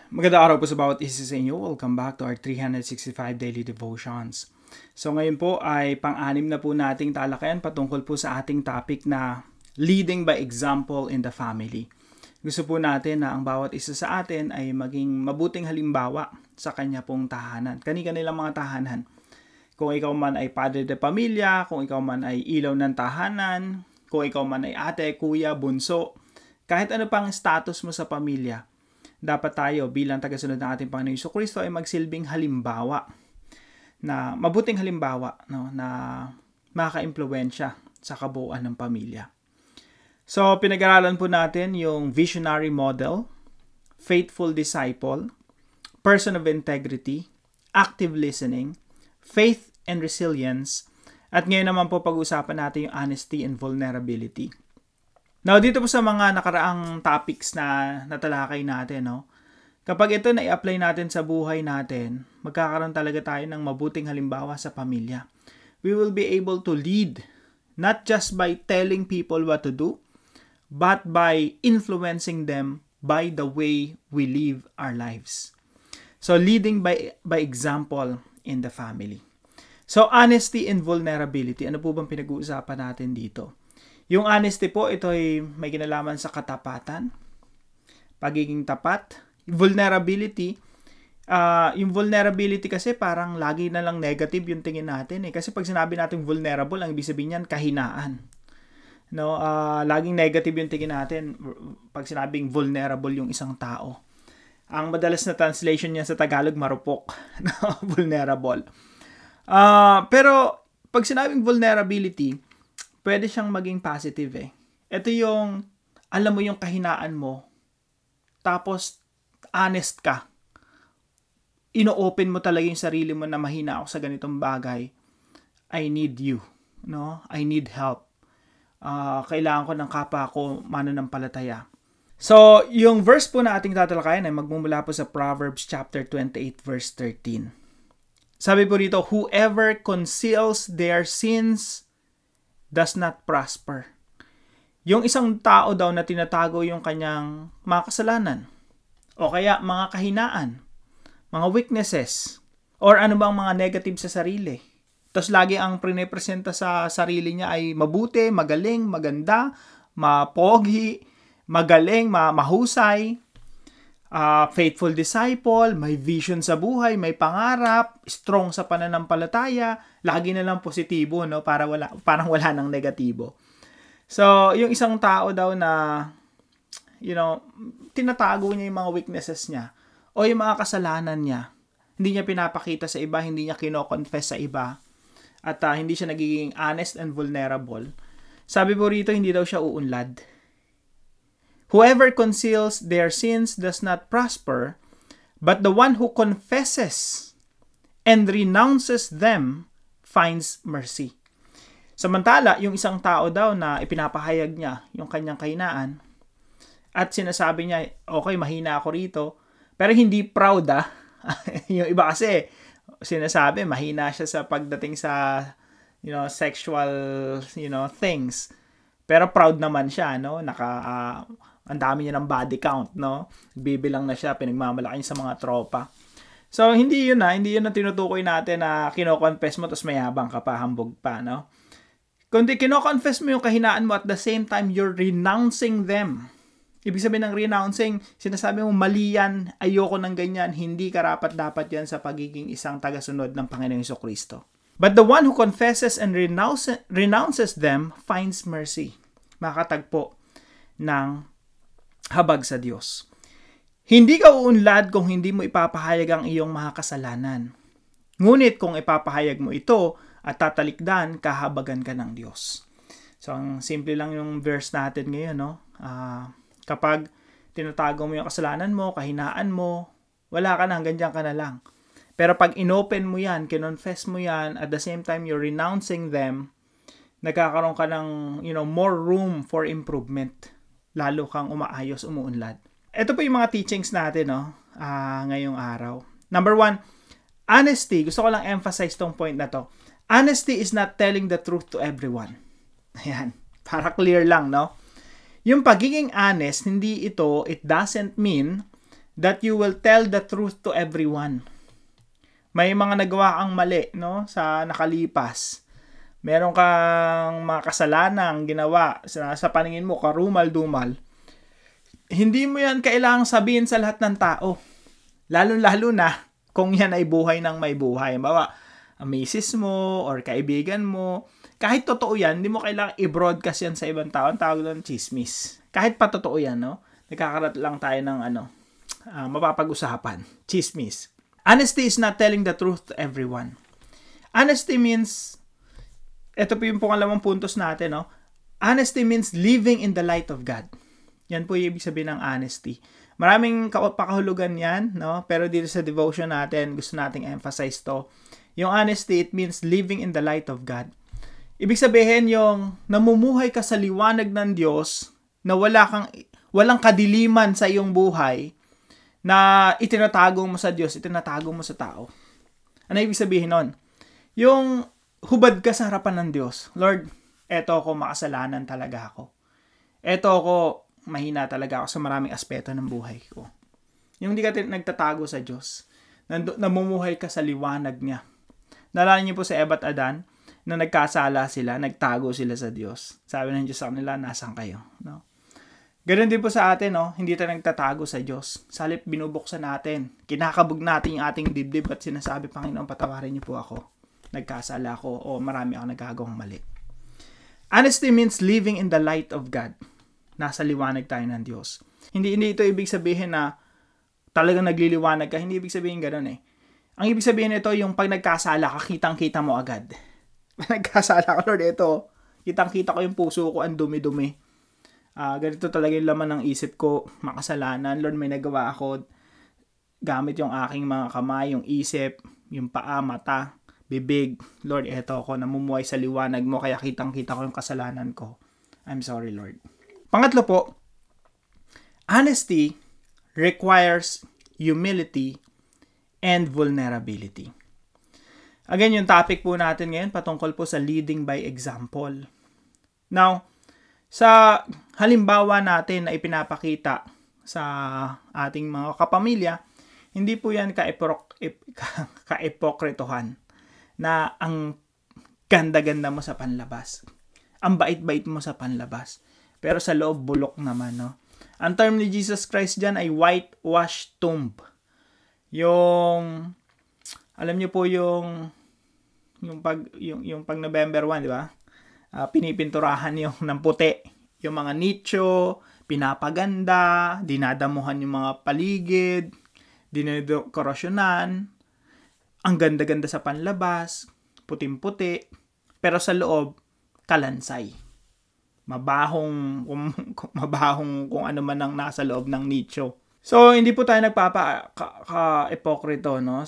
Magandang araw po sa bawat isa sa inyo. Welcome back to our 365 Daily Devotions. So ngayon po ay pang-anim na po nating talakayan patungkol po sa ating topic na leading by example in the family. Gusto po natin na ang bawat isa sa atin ay maging mabuting halimbawa sa kanya pong tahanan. Kani-kanilang mga tahanan. Kung ikaw man ay padre de pamilya, kung ikaw man ay ilaw ng tahanan, kung ikaw man ay ate, kuya, bunso, kahit ano pang status mo sa pamilya, dapat tayo bilang tagasunod ng ating Panginoon Jesucristo ay magsilbing halimbawa, na mabuting halimbawa, no, na makaka-impluwensya sa kabuuan ng pamilya. So, pinag-aralan po natin yung visionary model, faithful disciple, person of integrity, active listening, faith and resilience, at ngayon naman po pag-uusapan natin yung honesty and vulnerability. Now, dito po sa mga nakaraang topics na natalakay natin, no, kapag ito na-i-apply natin sa buhay natin, magkakaroon talaga tayo ng mabuting halimbawa sa pamilya. We will be able to lead, not just by telling people what to do, but by influencing them by the way we live our lives. So, leading by example in the family. So, honesty and vulnerability. Ano po bang pinag-uusapan natin dito? Yung honesty po, ito ay may kinalaman sa katapatan, pagiging tapat. Vulnerability, yung vulnerability kasi parang lagi na lang negative yung tingin natin. Kasi pag sinabi natin vulnerable, ang ibig sabihin niyan, kahinaan. No, laging negative yung tingin natin pag sinabing vulnerable yung isang tao. Ang madalas na translation niya sa Tagalog, marupok. Vulnerable. Pero pag sinabing vulnerability, pwede siyang maging positive . Ito yung, alam mo yung kahinaan mo, tapos honest ka. Ino-open mo talaga yung sarili mo na mahina ako sa ganitong bagay. I need you. No? I need help. Kailangan ko ng kapwa ko mananampalataya. So, yung verse po na ating tatalakayan ay magmumula po sa Proverbs chapter 28 verse 13. Sabi po rito, whoever conceals their sins does not prosper. Yung isang tao daw na tinatago yung kanyang mga kasalanan, o kaya mga kahinaan, mga weaknesses, or ano bang mga negative sa sarili. Tapos lagi ang pinipresenta sa sarili niya ay mabuti, magaling, maganda, mapogi, magaling, mahusay, faithful disciple, may vision sa buhay, may pangarap, strong sa pananampalataya, lagi na lang positibo, no? Parang wala nang negatibo. So, yung isang tao daw na, tinatago niya yung mga weaknesses niya o yung mga kasalanan niya. Hindi niya pinapakita sa iba, hindi niya kino-confess sa iba, at hindi siya nagiging honest and vulnerable. Sabi po rito, hindi daw siya uunlad. Whoever conceals their sins does not prosper, but the one who confesses and renounces them finds mercy. Samantala, yung isang tao daw na ipinapahayag niya yung kanyang kahinaan at sinasabi niya, okay, mahina ako rito, pero hindi proud . Yung iba kasi, sinasabi, mahina siya sa pagdating sa, sexual, things. Pero proud naman siya, no? Ang dami niya ng body count, no? Bibilang na siya, pinagmamalaki sa mga tropa. So, hindi yun na tinutukoy natin na kino-confess mo tapos mayabang ka pa, hambog pa, no? Kundi kino-confess mo yung kahinaan mo at the same time, you're renouncing them. Ibig sabihin ng renouncing, sinasabi mo, mali yan, ayoko ng ganyan, hindi karapat-dapat yan sa pagiging isang tagasunod ng Panginoong Jesucristo. But the one who confesses and renounces them finds mercy. Makatagpo ng habag sa Diyos. Hindi ka uunlad kung hindi mo ipapahayag ang iyong mga kasalanan. Ngunit kung ipapahayag mo ito at tatalikdan, kahabagan ka ng Diyos. So, ang simple lang yung verse natin ngayon, no? Kapag tinatago mo yung kasalanan mo, kahinaan mo, wala ka na, hanggang dyan ka na lang. Pero pag inopen mo yan, kinonfess mo yan, at the same time you're renouncing them, nagkakaroon ka ng, more room for improvement. Lalo kang umaayos, umuunlad. Ito po yung mga teachings natin, ngayong araw. Number 1, honesty. Gusto ko lang emphasize tong point na to. Honesty is not telling the truth to everyone. Ayan, para clear lang, no? Yung pagiging honest, it doesn't mean that you will tell the truth to everyone. May mga nagawa kang mali, no, sa nakalipas. Meron kang mga kasalanang ginawa sa paningin mo, karumal-dumal. Hindi mo yan kailangang sabihin sa lahat ng tao. Lalo-lalo na kung yan ay buhay ng may buhay. Bawa, misis mo or kaibigan mo. Kahit totoo yan, hindi mo kailangang i-broadcast yan sa ibang tao. Ang tawag doon, chismis. Kahit pa totoo yan, no? Nagkakarat lang tayo ng mapapag-usapan. Chismis. Honesty is not telling the truth to everyone. Honesty means, ito po yung pangalawang puntos natin, no? Honesty means living in the light of God. Yan po yung ibig sabihin ng honesty. Maraming pakahulugan yan, no? Pero dito sa devotion natin, gusto nating emphasize to. Yung honesty, it means living in the light of God. Ibig sabihin yung namumuhay ka sa liwanag ng Diyos na walang kadiliman sa iyong buhay na itinatago mo sa Diyos, itinatago mo sa tao. Ano ibig sabihin nun? Yung hubad ka sa harapan ng Diyos. Lord, eto ako, makasalanan talaga ako. Eto ako, mahina talaga ako sa maraming aspeto ng buhay ko. Yung hindi ka nagtatago sa Diyos. Namumuhay ka sa liwanag niya. Naalala niyo po sa Eva at Adan, na nagkasala sila, nagtago sila sa Diyos. Sabi ng Diyos sa kanila, nasan kayo? No? Ganun din po sa atin, no? Hindi tayo nagtatago sa Diyos. Sa halip, binubuksan natin. Kinakabog natin yung ating dibdib at sinasabi, Panginoon, patawarin niyo po ako. Nagkasala ako o marami ako nagagawang mali. Honesty means living in the light of God. Nasa liwanag tayo ng Diyos. Hindi ito ibig sabihin na talagang nagliliwanag ka. Hindi ibig sabihin gano'n eh. Ang ibig sabihin nito, yung pag nagkasala ka, kitang-kita mo agad. Nagkasala ka, Lord, ito. Kitang-kita ko yung puso ko, ang dumi-dumi. Ganito talaga yung laman ng isip ko, makasalanan. Lord, may nagawa ako gamit yung aking mga kamay, yung isip, yung paa, mata, bibig. Lord, eto ako, namumuhay sa liwanag mo, kaya kitang-kita ko yung kasalanan ko. I'm sorry, Lord. Pangatlo po, honesty requires humility and vulnerability. Again, yung topic po natin ngayon, patungkol po sa leading by example. Now, sa halimbawa natin na ipinapakita sa ating mga kapamilya, hindi po yan ka-epokritohan na ang ganda-ganda mo sa panlabas. Ang bait-bait mo sa panlabas. Pero sa loob, bulok naman, no? Ang term ni Jesus Christ dyan ay whitewashed tomb. Alam niyo po yung pag November 1, di ba? Pinipinturahan yung ng puti. Yung mga nicho, pinapaganda, dinadamuhan yung mga paligid, dinodekorasyonan. Ang ganda-ganda sa panlabas, puting-puti, pero sa loob, kalansay. Mabahong kung ano man ang nasa loob ng nicho. So, hindi po tayo nagpapa-epokrito, no?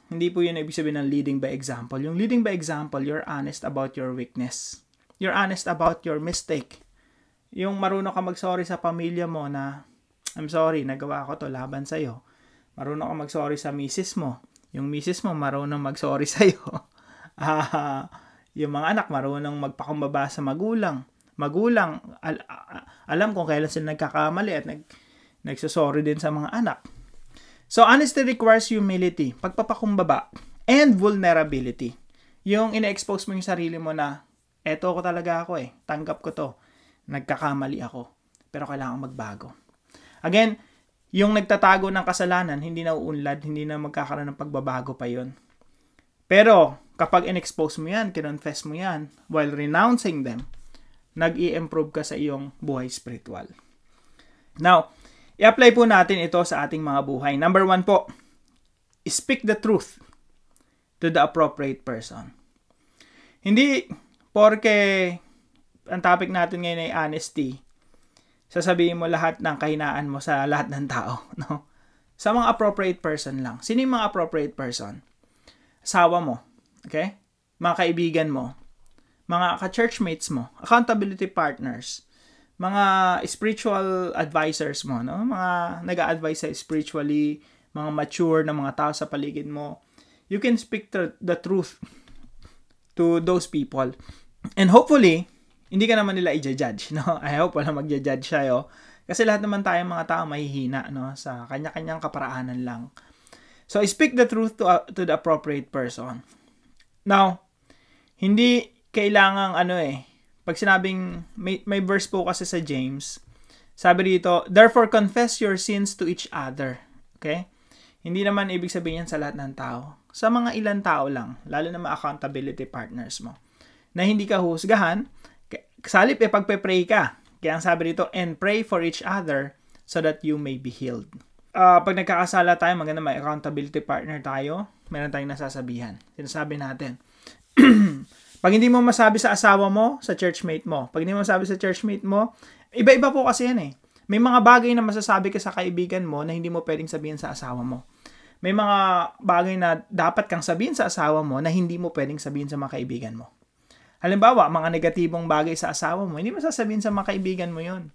Hindi po yun ibig sabihin ng leading by example. Yung leading by example, you're honest about your weakness. You're honest about your mistake. Yung marunong ka mag-sorry sa pamilya mo na, I'm sorry, nagawa ko to laban sa'yo. Marunong ka mag-sorry sa misis mo. Yung misis mo marunong mag-sorry sa'yo. Yung mga anak marunong magpakumbaba sa magulang. Alam kung kailan sila nagkakamali at nagsasorry din sa mga anak. So, honesty requires humility, pagpapakumbaba, and vulnerability. Yung ina-expose mo yung sarili mo na, eto ko talaga ako tanggap ko to, nagkakamali ako, pero kailangan magbago. Again, yung nagtatago ng kasalanan, hindi na uunlad, hindi na magkakaroon ng pagbabago pa yun. Pero, kapag in-expose mo yan, kinonfess mo yan, while renouncing them, nag-i-improve ka sa iyong buhay spiritual. Now, i-apply po natin ito sa ating mga buhay. Number 1 po, speak the truth to the appropriate person. Hindi porke ang topic natin ngayon ay honesty, sasabihin mo lahat ng kahinaan mo sa lahat ng tao. No? Sa mga appropriate person lang. Sino yung mga appropriate person? Asawa mo. Okay? Mga kaibigan mo. Mga ka-churchmates mo. Accountability partners. Mga spiritual advisors mo, no? Mga nag-a-advise sa spiritually, mga mature na mga tao sa paligid mo. You can speak the truth to those people. And hopefully, hindi ka naman nila i-judge, no? I hope wala mag-judge sa'yo. Kasi lahat naman tayong mga tao mahihina, no? Sa kanya-kanyang kaparaanan lang. So, speak the truth to the appropriate person. Now, hindi kailangang pag sinabing, may verse po kasi sa James, sabi dito, therefore confess your sins to each other. Okay? Hindi naman ibig sabihin yan sa lahat ng tao. Sa mga ilang tao lang, lalo na mga accountability partners mo, na hindi ka husgahan, salip pagpe-pray ka. Kaya ang sabi dito, and pray for each other so that you may be healed. Pag nagkakasala tayo, maganda may accountability partner tayo, meron tayong nasasabihan. Sinasabi natin. Pag hindi mo masabi sa asawa mo, sa churchmate mo. Pag hindi mo masabi sa churchmate mo, iba-iba po kasi yan eh. May mga bagay na masasabi ka sa kaibigan mo na hindi mo pwedeng sabihin sa asawa mo. May mga bagay na dapat kang sabihin sa asawa mo na hindi mo pwedeng sabihin sa mga kaibigan mo. Halimbawa, mga negatibong bagay sa asawa mo, hindi mo sasabihin sa mga kaibigan mo yun.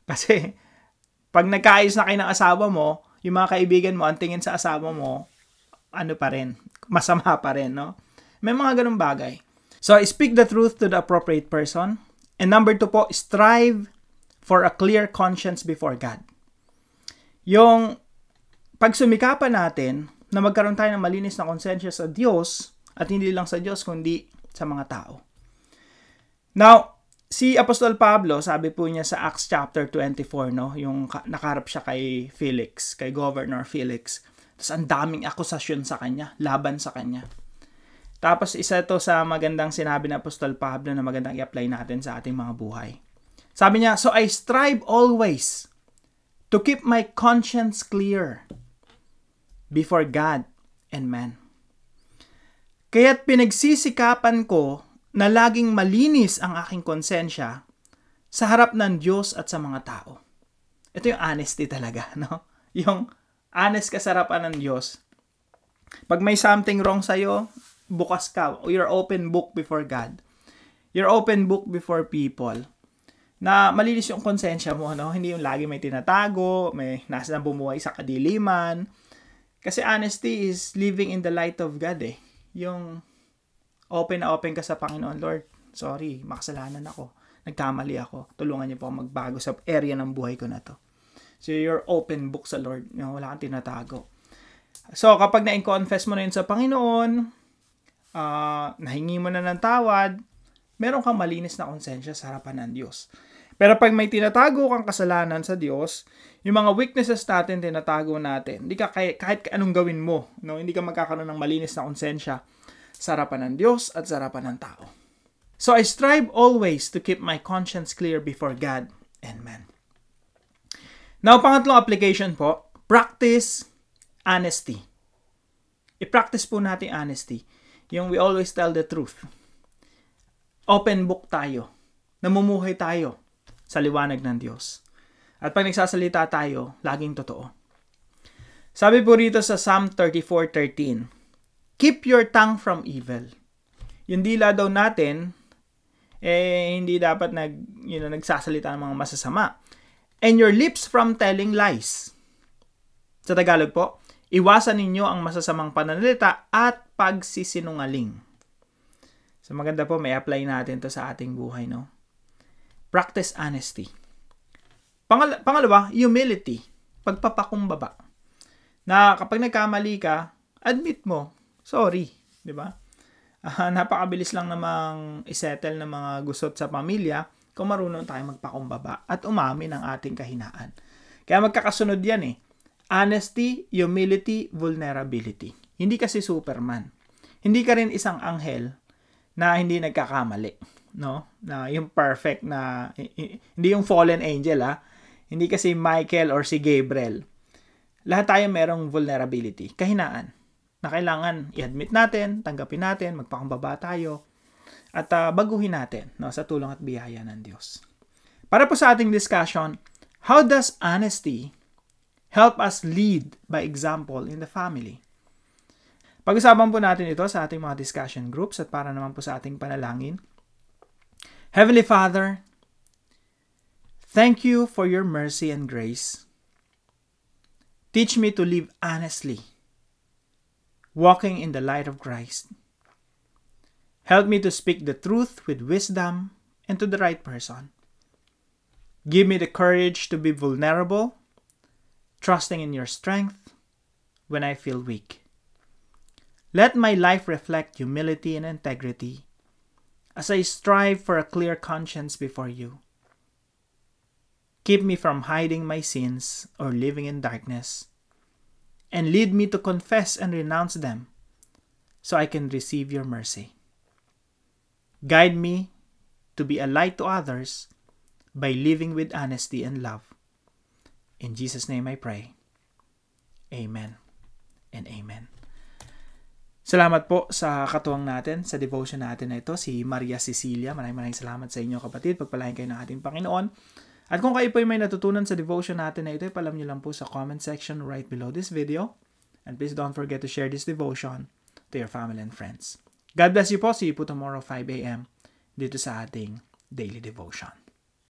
Kasi pag nagkaayos na kayo ng asawa mo, yung mga kaibigan mo, ang tingin sa asawa mo, pa rin, masama pa rin, no? May mga ganung bagay. So, speak the truth to the appropriate person. And number 2 po, strive for a clear conscience before God. Yung pagsumikapan natin na magkaroon tayo ng malinis na konsensya sa Diyos, at hindi lang sa Diyos, kundi sa mga tao. Now, si Apostol Pablo, sabi po niya sa Acts chapter 24, no? Yung nakaharap siya kay Felix, kay Governor Felix. Tapos ang daming akusasyon sa kanya, laban sa kanya. Tapos isa to sa magandang sinabi ng Apostol Pablo na magandang i-apply natin sa ating mga buhay. Sabi niya, so I strive always to keep my conscience clear before God and man. Kaya't pinagsisikapan ko na laging malinis ang aking konsensya sa harap ng Diyos at sa mga tao. Ito yung honesty talaga, no? Yung honest ka sa harapan ng Diyos. Pag may something wrong sa'yo, bukas ka. You're open book before God. You're open book before people. Na malinis yung konsensya mo, no? Hindi yung lagi may tinatago, may nasa bumuhay sa kadiliman. Kasi honesty is living in the light of God eh. Yung open na open ka sa Panginoon, Lord, sorry, makasalanan ako. Nagkamali ako. Tulungan niyo po magbago sa area ng buhay ko na to. So, you're open book sa Lord. Wala kang tinatago. So, kapag na-confess mo na yun sa Panginoon, nahingi mo na ng tawad, meron kang malinis na konsensya sa harapan ng Diyos. Pero pag may tinatago kang kasalanan sa Diyos, yung mga weaknesses natin, tinatago natin. Hindi ka kahit anong gawin mo, no? Hindi ka magkakaroon ng malinis na konsensya sa harapan ng Diyos at sa harapan ng tao. So I strive always to keep my conscience clear before God and man. Now, pangatlong application po, practice honesty. I-practice po natin honesty. Yung we always tell the truth. Open book tayo. Namumuhay tayo sa liwanag ng Diyos. At pag nagsasalita tayo, laging totoo. Sabi po rito sa Psalm 34:13, keep your tongue from evil. Yung dila daw natin, hindi dapat nagsasalita ng mga masasama. And your lips from telling lies. Sa Tagalog po, iwasan ninyo ang masasamang pananalita at pagsisinungaling. So maganda po, may apply natin to sa ating buhay, no? Practice honesty. Pangalawa, humility. Pagpapakumbaba. Na kapag nagkamali ka, admit mo, sorry, di ba? Napakabilis lang namang isettle ng mga gusot sa pamilya kung marunong tayo magpakumbaba at umamin ng ating kahinaan. Kaya magkakasunod yan eh. Honesty, humility, vulnerability. Hindi kasi Superman. Hindi ka rin isang anghel na hindi nagkakamali, no? Na yung perfect na hindi yung fallen angel Hindi kasi Michael or si Gabriel. Lahat tayo merong vulnerability, kahinaan na kailangan i-admit natin, tanggapin natin, magpakumbaba tayo at baguhin natin, no, sa tulong at biyaya ng Diyos. Para po sa ating discussion, how does honesty help us lead by example in the family? Pag-usapan po natin ito sa ating mga discussion groups at para naman po sa ating panalangin. Heavenly Father, thank you for your mercy and grace. Teach me to live honestly, walking in the light of Christ. Help me to speak the truth with wisdom and to the right person. Give me the courage to be vulnerable, trusting in your strength when I feel weak. Let my life reflect humility and integrity as I strive for a clear conscience before you. Keep me from hiding my sins or living in darkness, and lead me to confess and renounce them so I can receive your mercy. Guide me to be a light to others by living with honesty and love. In Jesus' name I pray. Amen and amen. Salamat po sa katuwang natin, sa devotion natin na ito, si Maria Cecilia. Maraming salamat sa inyo kapatid. Pagpalain kayo ng ating Panginoon. At kung kayo po ay may natutunan sa devotion natin na ito, ipalam nyo lang po sa comment section right below this video. And please don't forget to share this devotion to your family and friends. God bless you po. See you po tomorrow 5 a.m. dito sa ating daily devotion.